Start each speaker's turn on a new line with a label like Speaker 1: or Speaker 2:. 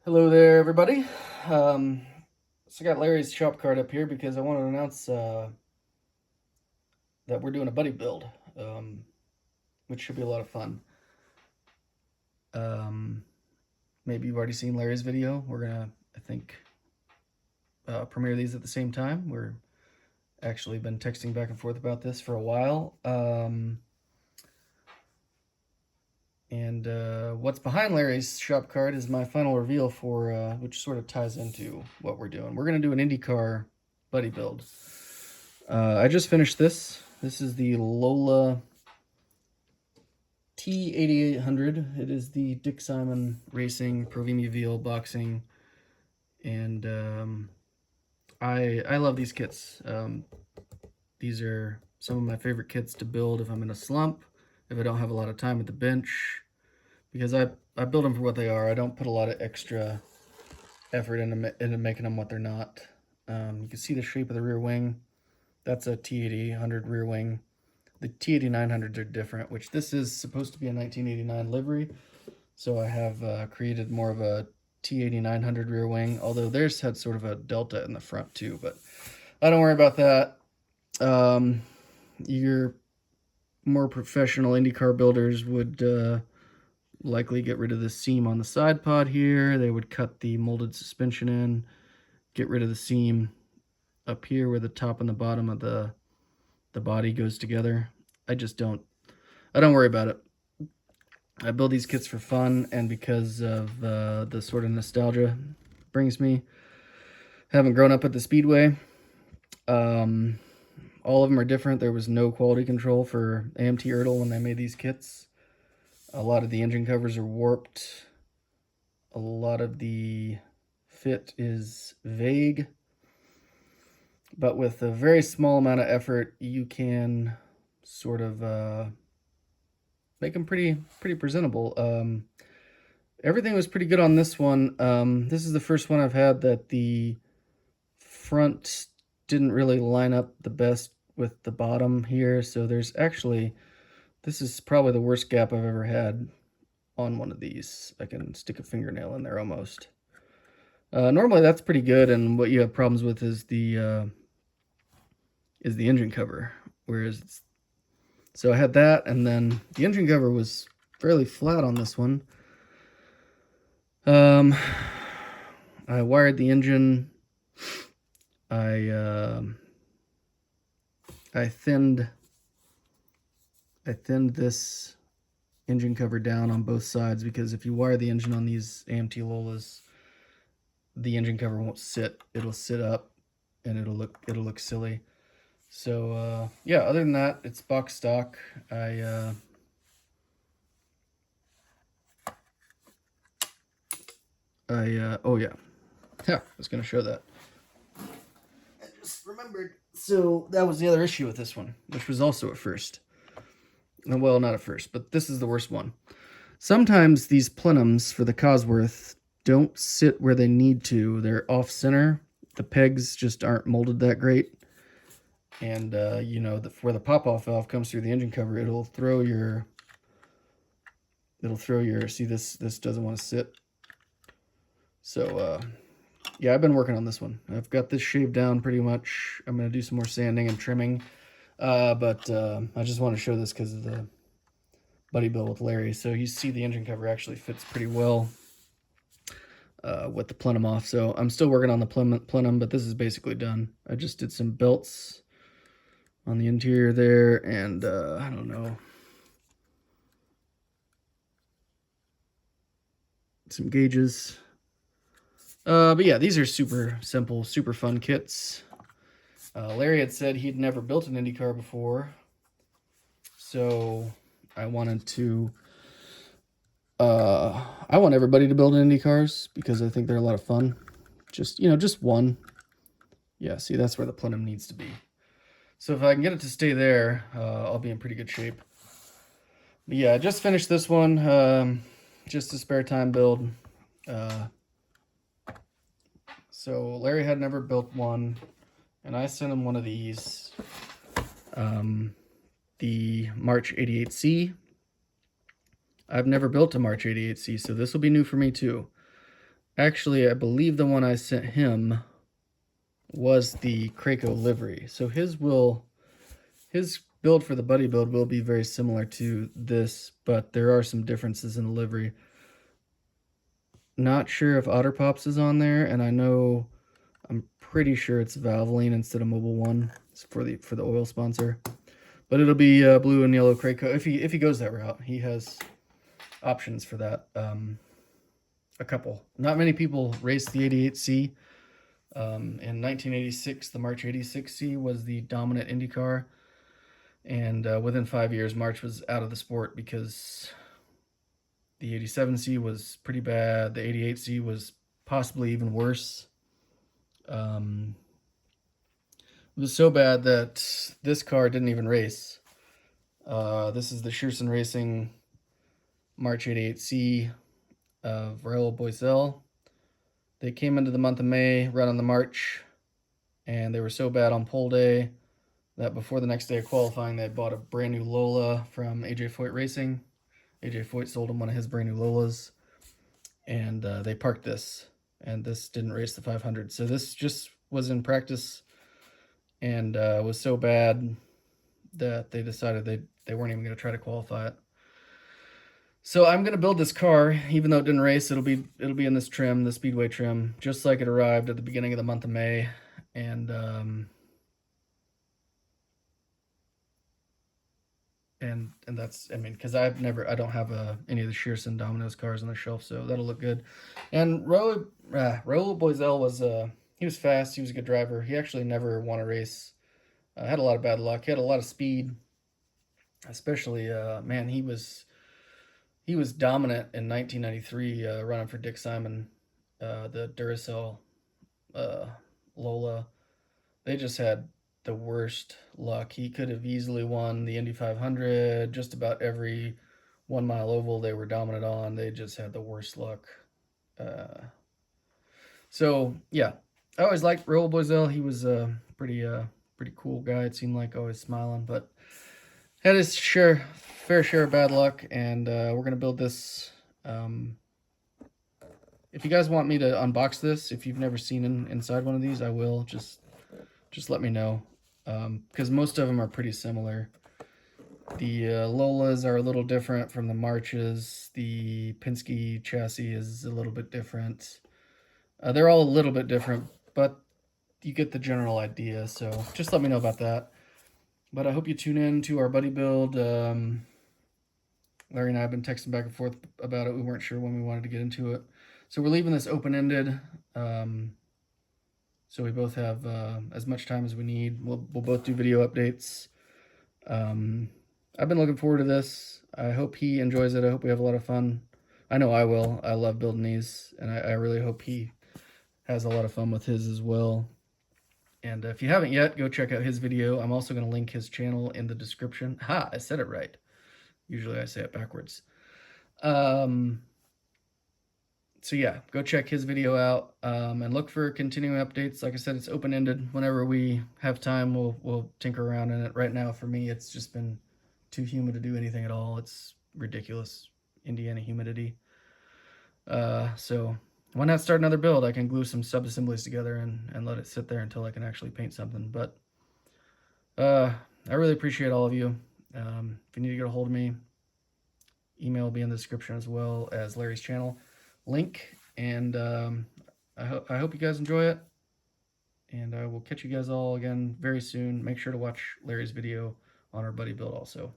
Speaker 1: Hello there, everybody. So I got Larry's shop card up here because I want to announce that we're doing a buddy build, um, which should be a lot of fun. Um, Maybe you've already seen Larry's video. We're gonna, I think, premiere these at the same time. We're actually been texting back and forth about this for a while. And what's behind Larry's shop card is my final reveal for, which sort of ties into what we're doing. We're going to do an IndyCar buddy build. I just finished this. This is the Lola T8800. It is the Dick Simon Racing Pro V VL boxing. And I love these kits. These are some of my favorite kits to build if I'm in a slump, if I don't have a lot of time at the bench, because I build them for what they are. I don't put a lot of extra effort into making them what they're not. You can see the shape of the rear wing. That's a T8000 rear wing. The T8900s are different, which this is supposed to be a 1989 livery. So I have created more of a T8900 rear wing, although theirs had sort of a delta in the front too, but I don't worry about that. Your more professional IndyCar builders would likely get rid of the seam on the side pod here. They would cut the molded suspension in, get rid of the seam up here where the top and the bottom of the body goes together. I don't worry about it. I build these kits for fun and because of the sort of nostalgia it brings me. Having grown up at the Speedway, all of them are different. There was no quality control for AMT Ertl when they made these kits. A lot of the engine covers are warped. A lot of the fit is vague. But with a very small amount of effort, you can sort of make them pretty presentable. Everything was pretty good on this one. This is the first one I've had that the front didn't really line up the best with the bottom here. So there's actually, this is probably the worst gap I've ever had on one of these. I can stick a fingernail in there almost. Normally that's pretty good, and what you have problems with is the engine cover. Whereas, so I had that, and then the engine cover was fairly flat on this one. I wired the engine. I thinned this engine cover down on both sides, because if you wire the engine on these AMT Lolas, the engine cover won't sit. It'll sit up and it'll look silly. So yeah, other than that, it's box stock. Oh yeah, I was gonna show that. I just remembered. So that was the other issue with this one, which was also a first. Well, not a first, but this is the worst one. Sometimes these plenums for the Cosworth don't sit where they need to. They're off center. The pegs just aren't molded that great. And you know, where the pop-off valve comes through the engine cover, it'll throw your, see, this doesn't want to sit. So yeah, I've been working on this one. I've got this shaved down pretty much. I'm going to do some more sanding and trimming. But I just want to show this because of the buddy build with Larry. So you see the engine cover actually fits pretty well with the plenum off. So I'm still working on the plenum, but this is basically done. I just did some belts on the interior there, and I don't know, some gauges. But yeah, these are super simple, super fun kits. Larry had said he'd never built an IndyCar before, so I wanted to, I want everybody to build IndyCars because I think they're a lot of fun. Just, you know, just one. Yeah, see, that's where the plenum needs to be. So if I can get it to stay there, I'll be in pretty good shape. But yeah, I just finished this one, just a spare time build. So Larry had never built one, and I sent him one of these, the March 88C. I've never built a March 88C, so this will be new for me too. Actually, I believe the one I sent him was the Krakow livery. So his build for the buddy build will be very similar to this, but there are some differences in the livery. Not sure if Otter Pops is on there, and I'm pretty sure it's Valvoline instead of Mobile One for the oil sponsor. But it'll be blue and yellow Krakow. If he goes that route, he has options for that. A couple. Not many people race the 88C. In 1986, the March 86C was the dominant IndyCar, and within 5 years, March was out of the sport because the 87C was pretty bad. The 88C was possibly even worse. It was so bad that this car didn't even race. This is the Shearson Racing March 88C of Raoul Boisel. They came into the month of May, run on the March, and they were so bad on pole day that before the next day of qualifying, they bought a brand new Lola from AJ Foyt Racing. AJ Foyt sold them one of his brand new Lolas, and they parked this, and this didn't race the 500. So this just was in practice and was so bad that they decided they weren't even going to try to qualify it. So I'm going to build this car, even though it didn't race. It'll be in this trim, the Speedway trim, just like it arrived at the beginning of the month of May, and that's, I mean, because I don't have any of the Shearson Domino's cars on the shelf, so that'll look good. And Raoul Boisel was he was fast. He was a good driver. He actually never won a race. Had a lot of bad luck. He had a lot of speed, especially man, he was dominant in 1993, running for Dick Simon, the Duracell Lola. They just had the worst luck. He could have easily won the Indy 500. Just about every 1 mile oval they were dominant on. They just had the worst luck. So yeah, I always liked Raoul Boisel. He was a pretty cool guy. It seemed like, always smiling, but had his fair share of bad luck. And we're gonna build this. If you guys want me to unbox this, if you've never seen inside one of these, I will. Just let me know, because most of them are pretty similar. The Lolas are a little different from the Marches. The Penske chassis is a little bit different. They're all a little bit different, but you get the general idea. So just let me know about that. But I hope you tune in to our buddy build. Larry and I have been texting back and forth about it. We weren't sure when we wanted to get into it. So we're leaving this open-ended. So we both have as much time as we need. We'll both do video updates. I've been looking forward to this. I hope he enjoys it. I hope we have a lot of fun. I know I will. I love building these, and I really hope he has a lot of fun with his as well. And if you haven't yet, go check out his video. I'm also going to link his channel in the description. Ha, I said it right. Usually I say it backwards. So yeah, go check his video out, and look for continuing updates. Like I said, it's open-ended. Whenever we have time, we'll tinker around in it. Right now, for me, it's just been too humid to do anything at all. It's ridiculous, Indiana humidity. So why not start another build? I can glue some sub-assemblies together and let it sit there until I can actually paint something. But I really appreciate all of you. If you need to get a hold of me, email will be in the description, as well as Larry's channel link. And I hope you guys enjoy it. And I will catch you guys all again very soon. Make sure to watch Larry's video on our buddy build also.